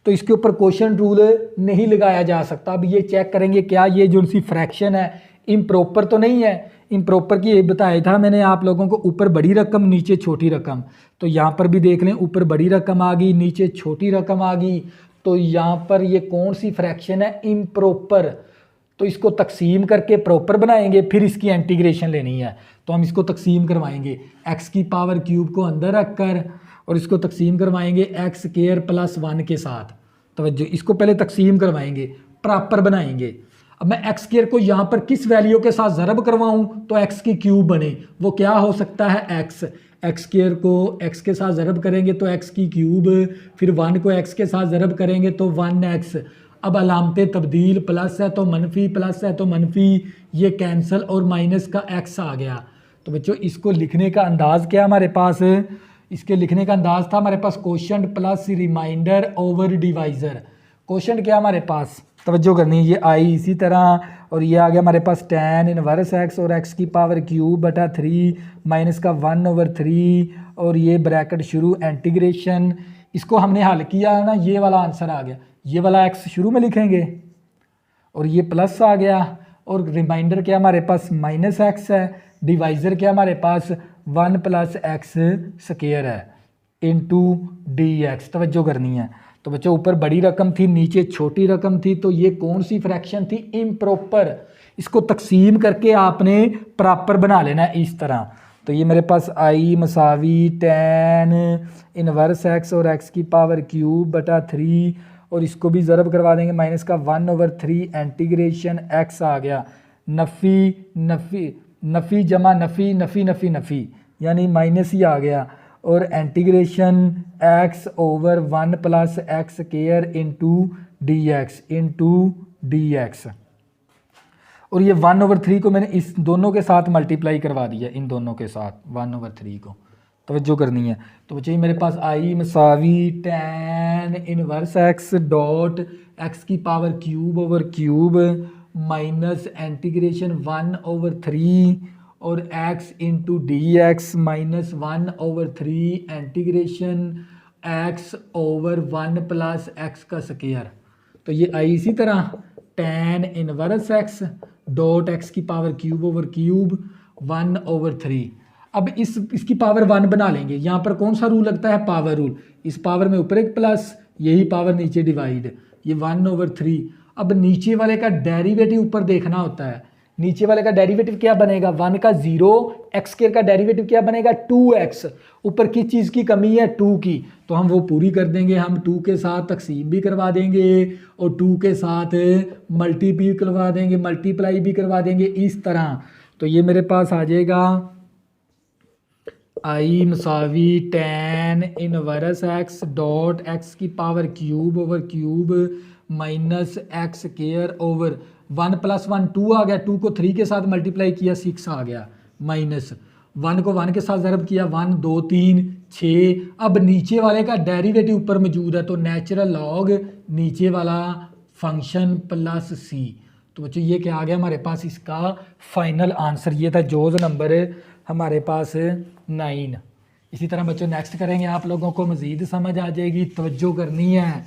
तो इसके ऊपर क्वोशिएंट रूल नहीं लगाया जा सकता। अब ये चेक करेंगे क्या ये जो सी फ्रैक्शन है इम्प्रॉपर तो नहीं है। इम्प्रॉपर की ये बताया था मैंने आप लोगों को, ऊपर बड़ी रकम नीचे छोटी रकम, तो यहाँ पर भी देख लें ऊपर बड़ी रकम आ गई नीचे छोटी रकम आ गई, तो यहाँ पर ये कौन सी फ्रैक्शन है, इम्प्रॉपर। तो इसको तकसीम करके प्रॉपर बनाएंगे, फिर इसकी इंटीग्रेशन लेनी है। तो हम इसको तकसीम करवाएंगे एक्स की पावर क्यूब को अंदर रखकर, और इसको तकसीम करवाएंगे एक्स स्क्वायर प्लस 1 के साथ। तो इसको पहले तकसीम करवाएंगे, प्रॉपर बनाएंगे। अब मैं एक्स स्क्वायर को यहाँ पर किस वैल्यू के साथ ज़रब करवाऊँ तो एक्स की क्यूब बने, वो क्या हो सकता है, एक्स। एक्स स्क्वायर को एक्स के साथ ज़रब करेंगे तो एक्स की क्यूब, फिर 1 को एक्स के साथ ज़रब करेंगे तो 1x। अब अलामतें तब्दील, प्लस है तो मनफी, प्लस है तो मनफी, ये कैंसिल और माइनस का x आ गया। तो बच्चों इसको लिखने का अंदाज़ क्या हमारे पास, इसके लिखने का अंदाज़ था हमारे पास quotient plus remainder over divisor. Quotient क्या हमारे पास, तवज्जो करनी है, ये आई इसी तरह, और ये आ गया हमारे पास tan इनवर्स x और x की पावर क्यूब बटा 3 माइनस का 1/3, और ये ब्रैकेट शुरू इंटीग्रेशन। इसको हमने हल किया ना, ये वाला आंसर आ गया। ये वाला x शुरू में लिखेंगे और ये प्लस आ गया, और रिमाइंडर क्या हमारे पास -x है, डिवाइज़र क्या हमारे पास 1 + x स्क्वायर है इंटू dx। तवज्जो करनी है। तो बच्चों ऊपर बड़ी रकम थी, नीचे छोटी रकम थी, तो ये कौन सी फ्रैक्शन थी, इम्प्रॉपर। इसको तकसीम करके आपने प्रॉपर बना लेना है इस तरह। तो ये मेरे पास आई मसावी tan इनवर्स x और x की पावर क्यूब बटा 3, और इसको भी ज़रब करवा देंगे, माइनस का 1/3 इंटीग्रेशन x आ गया, नफ़ी नफ़ी नफ़ी जमा नफ़ी नफ़ी नफ़ी नफ़ी, यानी माइनस ही आ गया, और integration x over 1 + x square into dx। और ये 1/3 को मैंने इस दोनों के साथ मल्टीप्लाई करवा दिया, इन दोनों के साथ 1/3 को। तवज्जो करनी है। तो बच्चे मेरे पास आई मसावी tan inverse x dot x की power cube over cube minus integration 1/3 और x into dx minus 1/3 integration x over 1 + x का स्क्वायर। तो ये आई इसी तरह tan inverse x dot x की पावर क्यूब ओवर क्यूब 1/3। अब इसकी पावर 1 बना लेंगे। यहाँ पर कौन सा रूल लगता है, पावर रूल। इस पावर में ऊपर एक प्लस, यही पावर नीचे डिवाइड, ये 1/3। अब नीचे वाले का डेरिवेटिव ऊपर देखना होता है। नीचे वाले का डेरिवेटिव क्या बनेगा, 1 का 0, x स्क्वायर का डेरिवेटिव क्या बनेगा 2x। ऊपर किस चीज़ की कमी है, 2 की, तो हम वो पूरी कर देंगे। हम 2 के साथ तकसीम भी करवा देंगे और 2 के साथ मल्टीप्लाई करवा देंगे, मल्टीप्लाई भी करवा देंगे, इस तरह। तो ये मेरे पास आ जाएगा आई मसावी tan inverse x dot x की power cube over cube minus x square over 1 + 1 2 आ गया, 2 को 3 के साथ मल्टीप्लाई किया 6 आ गया, माइनस 1 को 1 के साथ ज़रब किया 1 2 3 6। अब नीचे वाले का डेरिवेटिव ऊपर मौजूद है, तो नेचुरल लॉग नीचे वाला फंक्शन प्लस c। तो बच्चों ये क्या आ गया हमारे पास, इसका फाइनल आंसर ये था, जोज़ नंबर हमारे पास 9। इसी तरह बच्चों नेक्स्ट करेंगे, आप लोगों को मज़ीद समझ आ जाएगी, तवज्जो करनी है।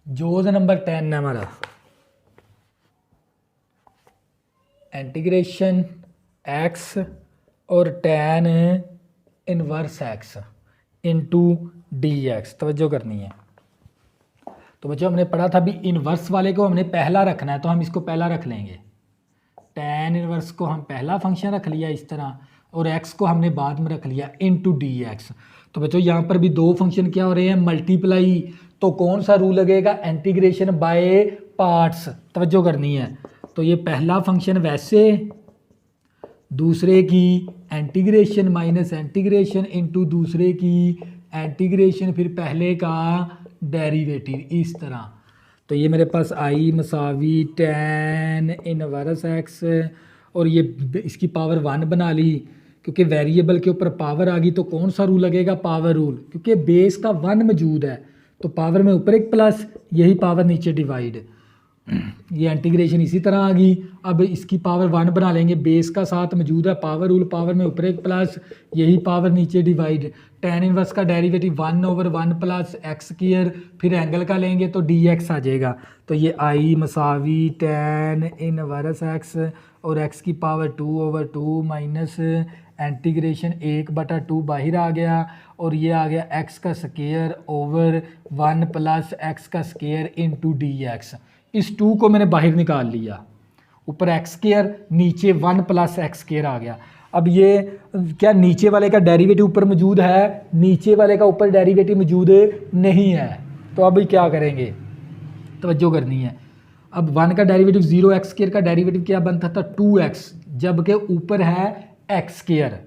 जोज़ नंबर 10 है हमारा, इंटीग्रेशन x और tan inverse x into dx। तवज्जो करनी है। तो बच्चों हमने पढ़ा था भी इनवर्स वाले को हमने पहला रखना है, तो हम इसको पहला रख लेंगे। tan इनवर्स को हम पहला फंक्शन रख लिया इस तरह, और x को हमने बाद में रख लिया इंटू dx। तो बच्चों यहाँ पर भी दो फंक्शन क्या हो रहे हैं, मल्टीप्लाई। तो कौन सा रूल लगेगा, इंटीग्रेशन बाय पार्ट्स। तवज्जो करनी है। तो ये पहला फंक्शन वैसे, दूसरे की इंटीग्रेशन माइनस इंटीग्रेशन इंटू दूसरे की इंटीग्रेशन, फिर पहले का डेरिवेटिव, इस तरह। तो ये मेरे पास आई मसावी tan इनवर्स x, और ये इसकी पावर 1 बना ली, क्योंकि वेरिएबल के ऊपर पावर आ गई। तो कौन सा रूल लगेगा, पावर रूल, क्योंकि बेस का 1 मौजूद है, तो पावर में ऊपर एक प्लस, यही पावर नीचे डिवाइड। ये इंटीग्रेशन इसी तरह आ गई। अब इसकी पावर 1 बना लेंगे, बेस का साथ मौजूद है पावर रूल, पावर में ऊपर एक प्लस, यही पावर नीचे डिवाइड। टेन इनवर्स का डेरिवेटिव 1/1 प्लस एक्स स्क्वायर, फिर एंगल का लेंगे तो डी एक्स आ जाएगा। तो ये आई मसावी टेन इनवर्स एक्स और एक्स की पावर 2/2 माइनस इंटीग्रेशन 1/2 बाहर आ गया, और ये आ गया एक्स का स्क्वायर ओवर 1 प्लस एक्स का स्क्वायर इंटू डी एक्स। इस 2 को मैंने बाहर निकाल लिया, ऊपर एक्स स्क्वायर नीचे 1 प्लस एक्स स्क्वायर आ गया। अब ये क्या नीचे वाले का डेरिवेटिव ऊपर मौजूद है, नीचे वाले का ऊपर डेरिवेटिव मौजूद नहीं है, तो अब क्या करेंगे, तवज्जो करनी है। अब 1 का डेरिवेटिव 0, एक्स स्क्वायर का डेरिवेटिव क्या बनता था 2x, जबकि ऊपर है एक्स स्क्वायर,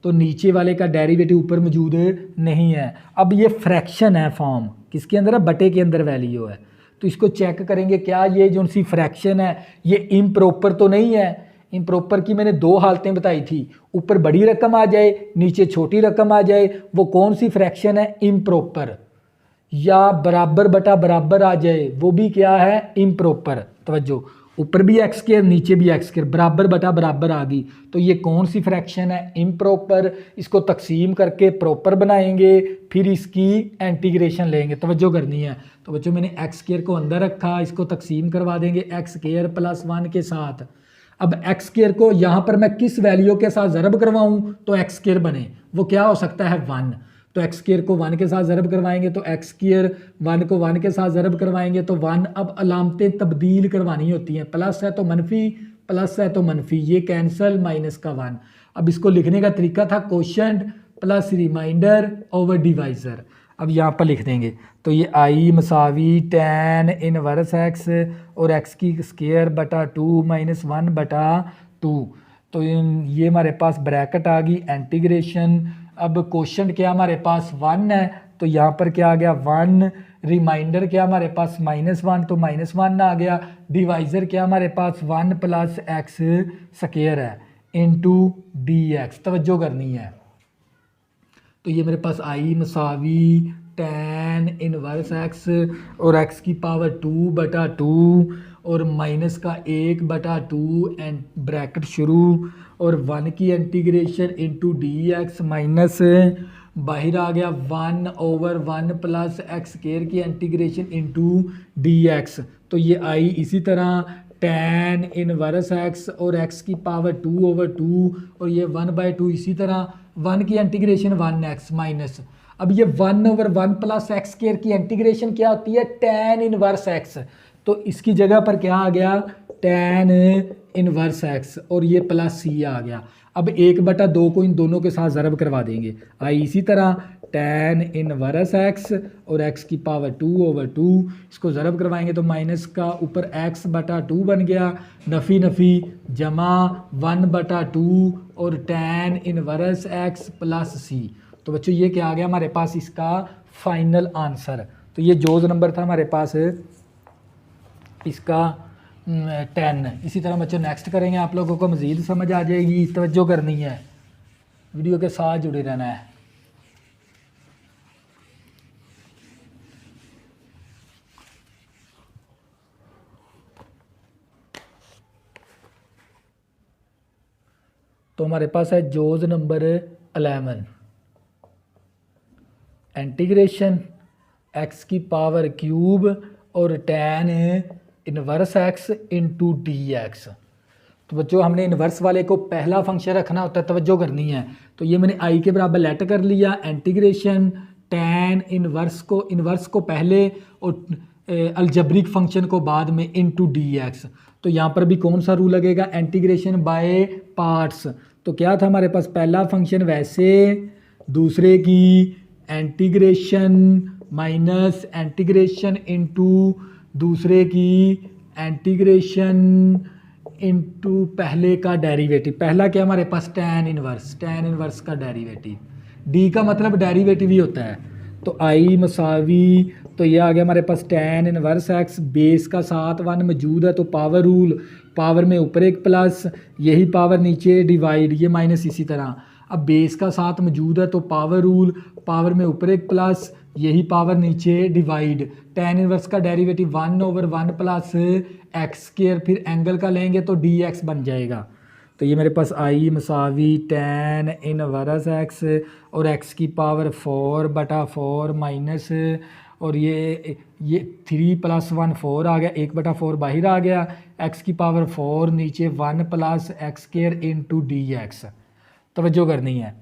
तो नीचे वाले का डेरिवेटिव ऊपर मौजूद नहीं है। अब ये फ्रैक्शन है, फॉर्म किसके अंदर है, बटे के अंदर वैल्यू है, तो इसको चेक करेंगे क्या ये जो सी फ्रैक्शन है ये इम्प्रॉपर तो नहीं है। इम्प्रॉपर की मैंने 2 हालतें बताई थी, ऊपर बड़ी रकम आ जाए नीचे छोटी रकम आ जाए, वो कौन सी फ्रैक्शन है, इम्प्रॉपर, या बराबर बटा बराबर आ जाए, वो भी क्या है, इम्प्रॉपर। तवज्जो, ऊपर भी एक्स स्क्वायर नीचे भी एक्स स्क्वायर, बराबर बटा बराबर आ गई, तो ये कौन सी फ्रैक्शन है, इम्प्रॉपर। इसको तकसीम करके प्रॉपर बनाएंगे, फिर इसकी इंटीग्रेशन लेंगे। तवज्जो करनी है, तो बच्चों मैंने एक्स स्क्वायर को अंदर रखा, इसको तकसीम करवा देंगे एक्स स्क्वायर प्लस 1 के साथ। अब एक्स स्क्वायर को यहाँ पर मैं किस वैल्यू के साथ ज़रब करवाऊँ तो एक्स स्क्वायर बने, वो क्या हो सकता है 1, तो एक्स स्क्वायर को 1 के साथ ज़रब करवाएंगे तो एक्स स्क्वायर, 1 को 1 के साथ ज़रब करवाएंगे तो 1। अब अलामतें तब्दील करवानी होती हैं, प्लस है तो मनफी, प्लस है तो मनफी, ये कैंसल, माइनस का 1। अब इसको लिखने का तरीका था quotient plus remainder over divisor. अब यहाँ पर लिख देंगे, तो ये आई मसावी टेन इनवर्स एक्स और एक्स की स्क्वायर बटा 2 माइनस 1/2, तो ये हमारे पास ब्रैकेट आ गई, इंटीग्रेशन। अब क्वेश्चन क्या हमारे पास 1 है, तो यहाँ पर क्या आ गया 1, रिमाइंडर क्या हमारे पास -1, तो -1 आ गया, डिवाइज़र क्या हमारे पास 1 प्लस एक्स स्क्वायर है इंटू डी एक्स। तवज्जो करनी है, तो ये मेरे पास आई मसावी टेन इनवर्स एक्स और एक्स की पावर 2/2 और माइनस का 1/2 एंड ब्रैकेट शुरू, और 1 की integration into d x minus बाहर आ गया 1/1 प्लस एक्स स्क्वायर की इंटीग्रेशन इंटू डी एक्स। तो ये आई इसी तरह टेन इनवर्स एक्स और एक्स की पावर 2/2 और ये 1/2 इसी तरह 1 की इंटीग्रेशन 1x माइनस। अब ये 1/1 प्लस एक्स स्क्वायर की इंटीग्रेशन क्या होती है, टेन इनवर्स एक्स, तो इसकी जगह पर क्या आ गया टेन इनवर्स एक्स और ये प्लस सी आ गया। अब 1/2 को इन दोनों के साथ ज़रब करवा देंगे, आई इसी तरह टेन इनवर्स एक्स और एक्स की पावर 2/2, इसको ज़रब करवाएंगे तो माइनस का ऊपर x/2 बन गया, नफ़ी नफ़ी जमा 1/2 और ten inverse x plus c. तो बच्चों ये क्या आ गया हमारे पास इसका फाइनल आंसर। तो ये जोज़ नंबर था हमारे पास इसका 10। इसी तरह बच्चों नेक्स्ट करेंगे, आप लोगों को मज़ीद समझ आ जाएगी। तवज्जो करनी है, वीडियो के साथ जुड़े रहना है। तो हमारे पास है जोज़ नंबर 11, इंटीग्रेशन एक्स की पावर क्यूब और ten inverse x into d x. तो बच्चों हमने इन्वर्स वाले को पहला फंक्शन रखना होता है, तवज्जो करनी है। तो ये मैंने आई के बराबर लेट कर लिया, इंटीग्रेशन टेन इन्वर्स को पहले और अलजब्रिक फंक्शन को बाद में इंटू डी एक्स। तो यहाँ पर भी कौन सा रूल लगेगा, इंटीग्रेशन बाय पार्ट्स। तो क्या था हमारे पास पहला फंक्शन वैसे, दूसरे की इंटीग्रेशन माइनस इंटीग्रेशन इंटू दूसरे की इंटीग्रेशन इंटू पहले का डेरिवेटिव। पहला क्या हमारे पास टेन इनवर्स का डेरिवेटिव, डी का मतलब डेरिवेटिव ही होता है। तो आई मसावी, तो ये आ गया हमारे पास टेन इनवर्स एक्स, बेस का साथ 1 मौजूद है तो पावर रूल, पावर में ऊपर एक प्लस, यही पावर नीचे डिवाइड, ये माइनस इसी तरह। अब बेस का साथ मौजूद है तो पावर रूल, पावर में ऊपर एक प्लस, यही पावर नीचे डिवाइड। टेन इनवर्स का डेरिवेटिव 1/1 प्लस एक्स स्क्वायर, फिर एंगल का लेंगे तो डी एक्स बन जाएगा। तो ये मेरे पास आई मसावी tan इनवर्स एक्स और एक्स की पावर 4/4 माइनस, और ये 3+1 4 आ गया, 1/4 बाहर आ गया, एक्स की पावर 4 नीचे 1 + x² इंटू डी एक्स। तवज्जो करनी है।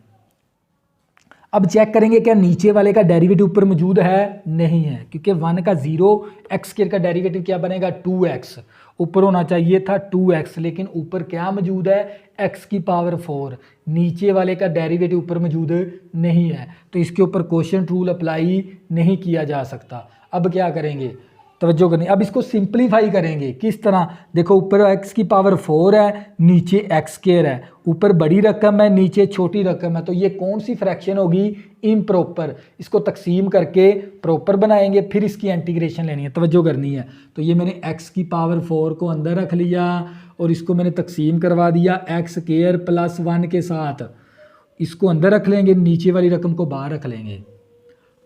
अब चेक करेंगे क्या नीचे वाले का डेरिवेटिव ऊपर मौजूद है, नहीं है, क्योंकि 1 का 0, x² का डेरिवेटिव क्या बनेगा 2x, ऊपर होना चाहिए था 2x, लेकिन ऊपर क्या मौजूद है x की पावर 4, नीचे वाले का डेरिवेटिव ऊपर मौजूद नहीं है, तो इसके ऊपर क्वोशिएंट रूल अप्लाई नहीं किया जा सकता। अब क्या करेंगे, तवज्जो करनी, अब इसको सिंप्लीफाई करेंगे। किस तरह, देखो ऊपर x की पावर 4 है, नीचे x² है, ऊपर बड़ी रकम है, नीचे छोटी रकम है, तो ये कौन सी फ्रैक्शन होगी, इम्प्रॉपर। इसको तकसीम करके प्रॉपर बनाएंगे, फिर इसकी इंटीग्रेशन लेनी है, तवज्जो करनी है। तो ये मैंने x की पावर 4 को अंदर रख लिया और इसको मैंने तकसीम करवा दिया x² + 1 के साथ, इसको अंदर रख लेंगे, नीचे वाली रकम को बाहर रख लेंगे।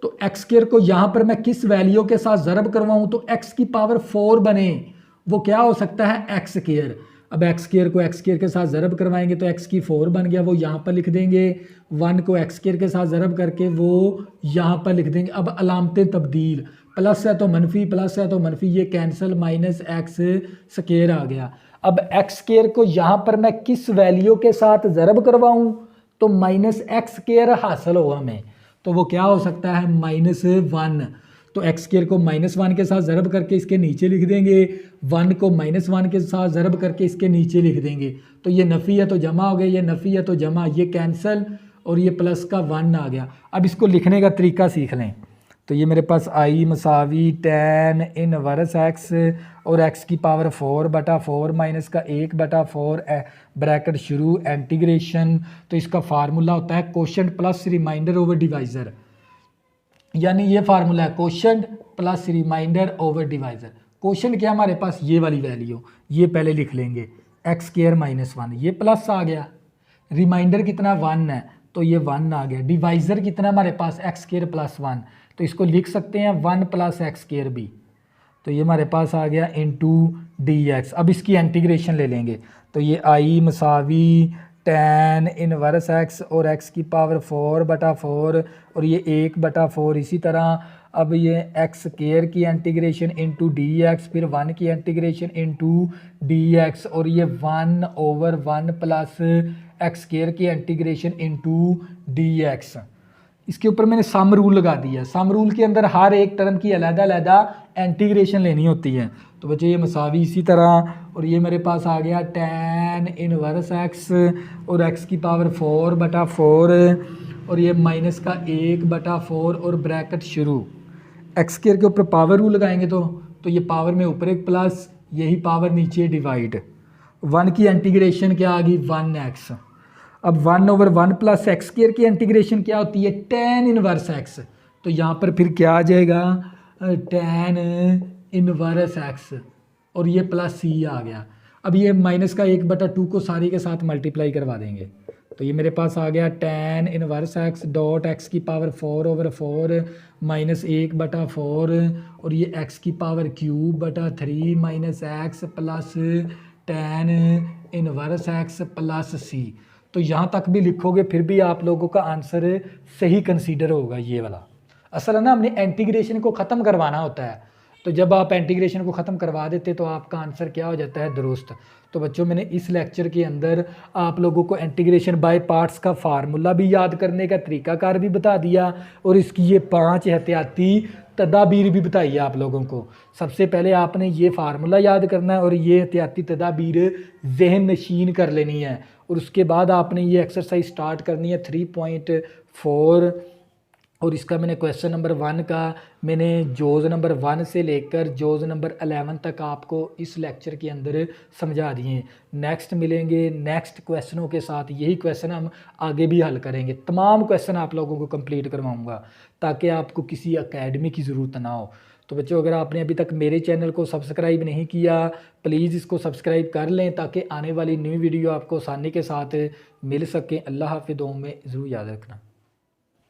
तो x² को यहाँ पर मैं किस वैल्यू के साथ ज़रब करवाऊँ तो x की पावर 4 बने, वो क्या हो सकता है x²। अब x² को x² के साथ ज़रब करवाएंगे तो x की 4 बन गया, वो यहाँ पर लिख देंगे, 1 को x² के साथ ज़रब करके वो यहाँ पर लिख देंगे। अब अलामतें तब्दील, प्लस है तो मनफी, प्लस है तो मनफी, ये कैंसिल, -x² आ गया। अब x² को यहाँ पर मैं किस वैल्यू के साथ ज़रब करवाऊँ तो -x² हासिल हो हमें, तो वो क्या हो सकता है -1। तो x² को -1 के साथ ज़रब करके इसके नीचे लिख देंगे, 1 को -1 के साथ ज़रब करके इसके नीचे लिख देंगे। तो ये नफ़ी है तो जमा हो गया, ये नफ़ी है तो जमा, ये कैंसिल, और ये प्लस का 1 आ गया। अब इसको लिखने का तरीका सीख लें। तो ये मेरे पास आई मसावी tan इनवर्स एक्स और x की पावर 4/4 माइनस का 1/4 ब्रैकेट शुरू इंटीग्रेशन। तो इसका फार्मूला होता है quotient plus remainder over divisor, यानी ये फार्मूला है quotient plus remainder over divisor. Quotient क्या हमारे पास ये वाली वैल्यू, ये पहले लिख लेंगे x² - 1, ये प्लस आ गया, रिमाइंडर कितना 1 है तो ये 1 आ गया, डिवाइज़र कितना हमारे पास x² + 1, तो इसको लिख सकते हैं 1 + x² भी, तो ये हमारे पास आ गया इंटू dx। अब इसकी इंटीग्रेशन ले लेंगे, तो ये आई मसावी tan इनवर्स x और x की पावर 4/4 और ये 1/4 इसी तरह। अब ये x² की इंटीग्रेशन इंटू dx, फिर 1 की इंटीग्रेशन इंटू dx, और ये 1/1 प्लस x² की इंटीग्रेशन इंटू dx। इसके ऊपर मैंने सम रूल लगा दिया, सम रूल के अंदर हर एक टर्म की अलग-अलग इंटीग्रेशन लेनी होती है। तो बच्चों ये मसावी इसी तरह, और ये मेरे पास आ गया tan इनवर्स x और x की पावर 4/4 और ये माइनस का 1/4 और ब्रैकेट शुरू। x² के ऊपर पावर रूल लगाएंगे तो ये पावर में ऊपर एक प्लस, यही पावर नीचे डिवाइड, 1 की इंटीग्रेशन क्या आ गई 1x। अब 1/1 प्लस x² की इंटीग्रेशन क्या होती है tan इनवर्स x, तो यहाँ पर फिर क्या आ जाएगा tan इनवर्स x और ये प्लस c आ गया। अब ये माइनस का 1/2 को सारी के साथ मल्टीप्लाई करवा देंगे, तो ये मेरे पास आ गया tan inverse x dot x की पावर 4/4 माइनस 1/4 और ये x की पावर क्यूब/3 minus x plus tan inverse x plus c। तो यहाँ तक भी लिखोगे फिर भी आप लोगों का आंसर सही कंसीडर होगा ये वाला। असल है ना, हमने इंटीग्रेशन को ख़त्म करवाना होता है, तो जब आप इंटीग्रेशन को ख़त्म करवा देते तो आपका आंसर क्या हो जाता है दुरुस्त। तो बच्चों मैंने इस लेक्चर के अंदर आप लोगों को इंटीग्रेशन बाय पार्ट्स का फार्मूला भी याद करने का तरीकाकार भी बता दिया और इसकी ये 5 एहतियाती तदाबीर भी बताई है आप लोगों को। सबसे पहले आपने ये फार्मूला याद करना है और ये एहतियाती तदाबीर जहन नशीन कर लेनी है, और उसके बाद आपने ये एक्सरसाइज स्टार्ट करनी है 3.4, और इसका मैंने क्वेश्चन नंबर 1 का मैंने जोज़ नंबर 1 से लेकर जोज़ नंबर 11 तक आपको इस लेक्चर के अंदर समझा दिए। नेक्स्ट मिलेंगे नेक्स्ट क्वेश्चनों के साथ, यही क्वेश्चन हम आगे भी हल करेंगे, तमाम क्वेश्चन आप लोगों को कंप्लीट करवाऊंगा ताकि आपको किसी एकेडमी की ज़रूरत ना हो। तो बच्चों अगर आपने अभी तक मेरे चैनल को सब्सक्राइब नहीं किया प्लीज़ इसको सब्सक्राइब कर लें ताकि आने वाली न्यू वीडियो आपको आसानी के साथ मिल सके। अल्लाह हाफ़िज़, दुआ में ज़रूर याद रखना।